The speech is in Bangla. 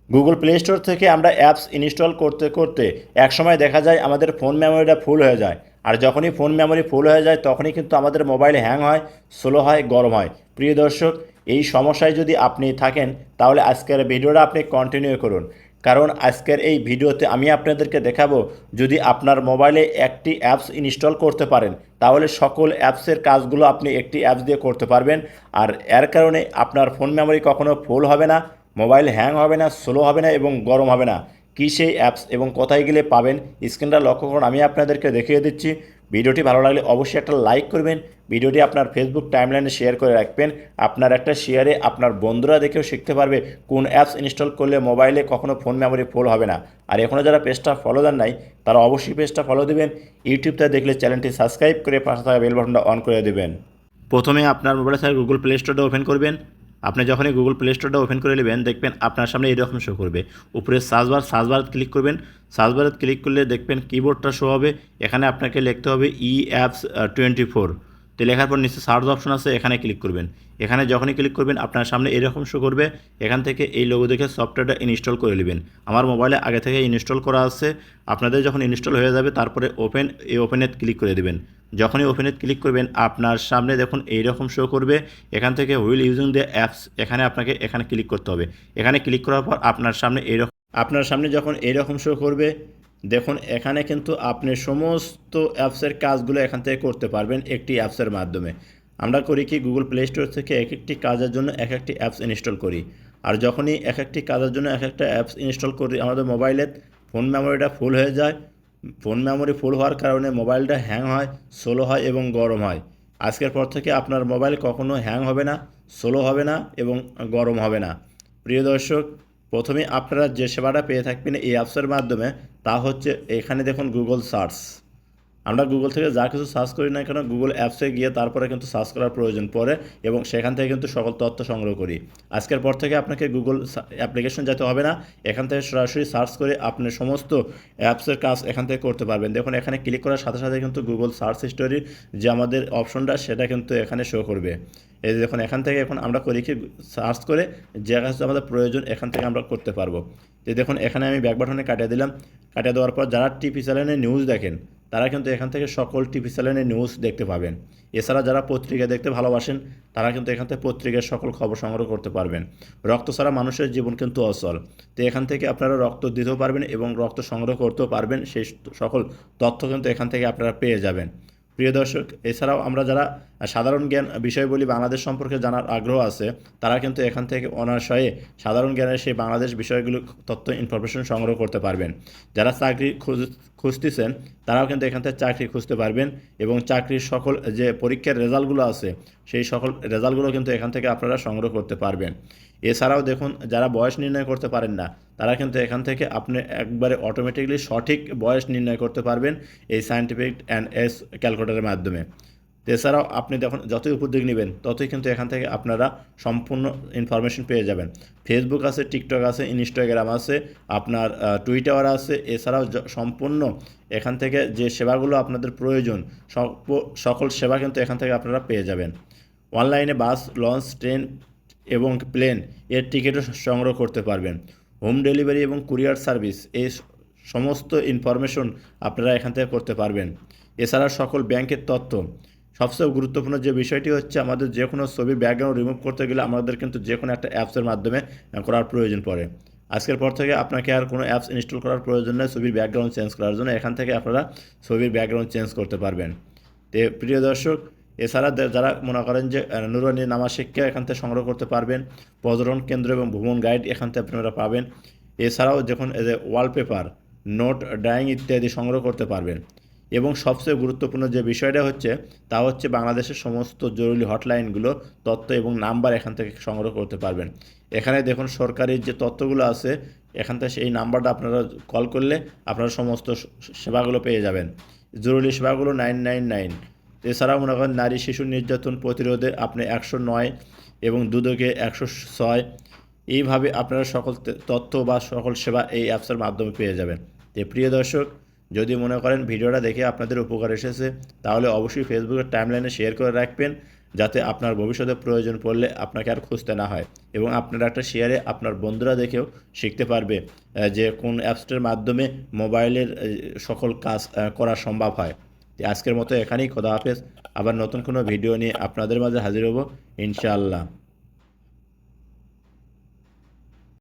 গুগল প্লে স্টোর থেকে আমরা অ্যাপস ইনস্টল করতে করতে একসময় দেখা যায় আমাদের ফোন মেমোরিটা ফুল হয়ে যায়। আর যখনই ফোন মেমোরি ফুল হয়ে যায় তখনই কিন্তু আমাদের মোবাইল হ্যাং হয়, স্লো হয়, গরম হয়। প্রিয় দর্শক, এই সমস্যায় যদি আপনি থাকেন তাহলে আজকের ভিডিওটা আপনি কন্টিনিউ করুন। কারণ আজকের এই ভিডিওতে আমি আপনাদেরকে দেখাবো, যদি আপনার মোবাইলে একটি অ্যাপস ইনস্টল করতে পারেন তাহলে সকল অ্যাপসের কাজগুলো আপনি একটি অ্যাপস দিয়ে করতে পারবেন। আর এর কারণে আপনার ফোন মেমোরি কখনো ফুল হবে না, মোবাইল হ্যাং হবে না, স্লো হবে না এবং গরম হবে না। কী সেই অ্যাপস এবং কোথায় গেলে পাবেন, স্ক্রিনটা লক্ষ্য করুন, আমি আপনাদেরকে দেখিয়ে দিচ্ছি। ভিডিওটি ভালো লাগলে অবশ্যই একটা লাইক করবেন, ভিডিওটি আপনার ফেসবুক টাইমলাইনে শেয়ার করে রাখবেন। আপনার একটা শেয়ারে আপনার বন্ধুরা দেখেও শিখতে পারবে কোন অ্যাপস ইনস্টল করলে মোবাইলে কখনো ফোন মেমোরি ফুল হবে না। আর এখনও যারা পেজটা ফলো দেন নাই তারা অবশ্যই পেজটা ফলো দেবেন। ইউটিউবটা দেখলে চ্যানেলটি সাবস্ক্রাইব করে পাশে থাকা বেল বাটনটা অন করে দেবেন। প্রথমে আপনার মোবাইলের সাথে গুগল প্লে স্টোরটা ওপেন করবেন। আপনি যখনই গুগল প্লে স্টোরটা ওপেন করে নেবেন দেখবেন আপনার সামনে এরকম শো করবে। উপরে সার্চবার ক্লিক করবেন। সার্চবারে ক্লিক করলে দেখবেন কিবোর্ডটা শো হবে। এখানে আপনাকে লিখতে হবে ই অ্যাপস 24। তো লেখার পর নিচে সার্চ অপশন আছে, এখানে ক্লিক করবেন। এখানে যখনই ক্লিক করবেন আপনার সামনে এরকম শো করবে। এখান থেকে এই লোগো দেখে সফটওয়্যারটা ইনস্টল করে নেবেন। আমার মোবাইলে আগে থেকে ইনস্টল করা আছে। আপনাদের যখন ইনস্টল হয়ে যাবে তারপরে ওপেনে ক্লিক করে দেবেন। যখনই ওপেনে ক্লিক করবেন আপনার সামনে দেখুন এইরকম শো করবে। এখান থেকে হুইল ইউজিং দ্য অ্যাপস এখানে ক্লিক করতে হবে। এখানে ক্লিক করার পর আপনার সামনে যখন এইরকম শো করবে দেখুন, এখানে কিন্তু আপনি সমস্ত অ্যাপসের কাজগুলো এখান থেকে করতে পারবেন একটি অ্যাপসের মাধ্যমে। আমরা করি কি, গুগল প্লে স্টোর থেকে এক একটি কাজের জন্য এক একটি অ্যাপস ইনস্টল করি। আর যখনই এক একটি কাজের জন্য এক একটা অ্যাপস ইনস্টল করি আমাদের মোবাইলে ফোন মেমোরিটা ফুল হয়ে যায়। ফোন মেমোরি ফুল হওয়ার কারণে মোবাইলটা হ্যাং হয়, স্লো হয় এবং গরম হয়। আজকের পর থেকে আপনার মোবাইল কখনো হ্যাং হবে না, স্লো হবে না এবং গরম হবে না। প্রিয় দর্শক, প্রথমে আপনারা যে সেবাটা পেয়ে থাকবেন এই অ্যাপসের মাধ্যমে, তা হচ্ছে এখানে দেখুন গুগল সার্চ। আমরা গুগল থেকে যা কিছু সার্চ করি না কেন গুগল অ্যাপসে গিয়ে তারপরে কিন্তু সার্চ করার প্রয়োজন পড়ে এবং সেখান থেকে কিন্তু সকল তথ্য সংগ্রহ করি। আজকের পর থেকে আপনাকে গুগল অ্যাপ্লিকেশন যেতে হবে না, এখান থেকে সরাসরি সার্চ করে আপনি সমস্ত অ্যাপসের কাজ এখান থেকে করতে পারবেন। দেখুন, এখানে ক্লিক করার সাথে সাথে কিন্তু গুগল সার্চ হিস্টোরি যে আমাদের অপশনটা সেটা কিন্তু এখানে শো করবে। এই যে দেখুন, এখান থেকে এখন আমরা করি কি, সার্চ করে যে কাজ আমাদের প্রয়োজন এখান থেকে আমরা করতে পারবো। তো দেখুন, এখানে আমি ব্যাক বাটনে কাটিয়ে দিলাম। কাটিয়ে দেওয়ার পর যারা টিভি চ্যানেলে নিউজ দেখেন তারা কিন্তু এখান থেকে সকল টিভি চ্যানেলের নিউজ দেখতে পাবেন। এছাড়া যারা পত্রিকা দেখতে ভালোবাসেন তারা কিন্তু এখান থেকে পত্রিকার সকল খবর সংগ্রহ করতে পারবেন। রক্ত ছাড়া মানুষের জীবন কিন্তু অচল। তো এখান থেকে আপনারা রক্ত দিতেও পারবেন এবং রক্ত সংগ্রহ করতেও পারবেন, সেই সকল তথ্য কিন্তু এখান থেকে আপনারা পেয়ে যাবেন। প্রিয় দর্শক, এছাড়াও আমরা যারা সাধারণ জ্ঞান বিষয়বলী বাংলাদেশ সম্পর্কে জানার আগ্রহ আছে তারা কিন্তু এখান থেকে অনায়াসে সাধারণ জ্ঞানের সেই বাংলাদেশ বিষয়গুলো তথ্য ইনফরমেশন সংগ্রহ করতে পারবেন। যারা চাকরি খুঁজতেছেন তারাও কিন্তু এখান থেকে চাকরি খুঁজতে পারবেন এবং চাকরির সকল যে পরীক্ষার রেজাল্টগুলো আছে সেই সকল রেজাল্টগুলো কিন্তু এখান থেকে আপনারা সংগ্রহ করতে পারবেন। এছাড়াও দেখুন, যারা বয়স নির্ণয় করতে পারেন না তারা কিন্তু এখান থেকে আপনি একবারে অটোমেটিকলি সঠিক বয়স নির্ণয় করতে পারবেন এই সায়েন্টিফিক অ্যান্ড এস ক্যালকুলেটরের মাধ্যমে। এছাড়াও আপনি যখন যতই উপর দিক নেবেন ততই কিন্তু এখান থেকে আপনারা সম্পূর্ণ ইনফরমেশন পেয়ে যাবেন। ফেসবুক আছে, টিকটক আছে, ইনস্টাগ্রাম আছে, আপনার টুইটার আছে। এছাড়াও সম্পূর্ণ এখান থেকে যে সেবাগুলো আপনাদের প্রয়োজন সকল সেবা কিন্তু এখান থেকে আপনারা পেয়ে যাবেন। অনলাইনে বাস, লঞ্চ, ট্রেন এবং প্লেন এর টিকিটও সংগ্রহ করতে পারবেন। হোম ডেলিভারি এবং কুরিয়ার সার্ভিস এই সমস্ত ইনফরমেশন আপনারা এখান থেকে করতে পারবেন। এছাড়া সকল ব্যাংকের তথ্য। সবচেয়ে গুরুত্বপূর্ণ যে বিষয়টি হচ্ছে, আমাদের যে কোনো ছবির ব্যাকগ্রাউন্ড রিমুভ করতে গেলে আমাদের কিন্তু যে কোনো একটা অ্যাপসের মাধ্যমে করার প্রয়োজন পড়ে। আজকের পর থেকে আপনাকে আর কোনো অ্যাপস ইনস্টল করার প্রয়োজন নেই ছবির ব্যাকগ্রাউন্ড চেঞ্জ করার জন্য। এখান থেকে আপনারা ছবির ব্যাকগ্রাউন্ড চেঞ্জ করতে পারবেন। তো প্রিয় দর্শক, এছাড়া যারা মনে করেন যে নুরানি নামাজ শিক্ষা এখান থেকে সংগ্রহ করতে পারবেন। পর্যটন কেন্দ্র এবং ভ্রমণ গাইড এখান থেকে আপনারা পাবেন। এছাড়াও যখন এই যে ওয়ালপেপার, নোট, ড্রয়িং ইত্যাদি সংগ্রহ করতে পারবেন। এবং সবচেয়ে গুরুত্বপূর্ণ যে বিষয়টা হচ্ছে তা হচ্ছে বাংলাদেশের সমস্ত জরুরি হটলাইনগুলো তথ্য এবং নাম্বার এখান থেকে সংগ্রহ করতে পারবেন। এখানে দেখুন সরকারি যে তথ্যগুলো আছে এখান থেকে সেই নাম্বারটা আপনারা কল করলে আপনারা সমস্ত সেবাগুলো পেয়ে যাবেন। জরুরি সেবাগুলো 999। এছাড়াও মনে করেন নারী শিশু নির্যাতন প্রতিরোধে আপনি 109 এবং দুদকে 106। এইভাবে আপনারা সকল তথ্য বা সকল সেবা এই অ্যাপসের মাধ্যমে পেয়ে যাবেন। তো প্রিয় দর্শক, যদি মনে করেন ভিডিওটা দেখে আপনাদের উপকার এসেছে তাহলে অবশ্যই ফেসবুকের টাইমলাইনে শেয়ার করে রাখবেন। যাতে আপনার ভবিষ্যতে প্রয়োজন পড়লে আপনাকে আর খুঁজতে না হয় এবং আপনার একটা শেয়ারে আপনার বন্ধুরা দেখেও শিখতে পারবে যে কোন অ্যাপসটার মাধ্যমে মোবাইলের সকল কাজ করা সম্ভব হয়। তো আজকের মতো এখানেই, খোদা হাফেজ। আবার নতুন কোনো ভিডিও নিয়ে আপনাদের মাঝে হাজির হব ইনশাআল্লাহ।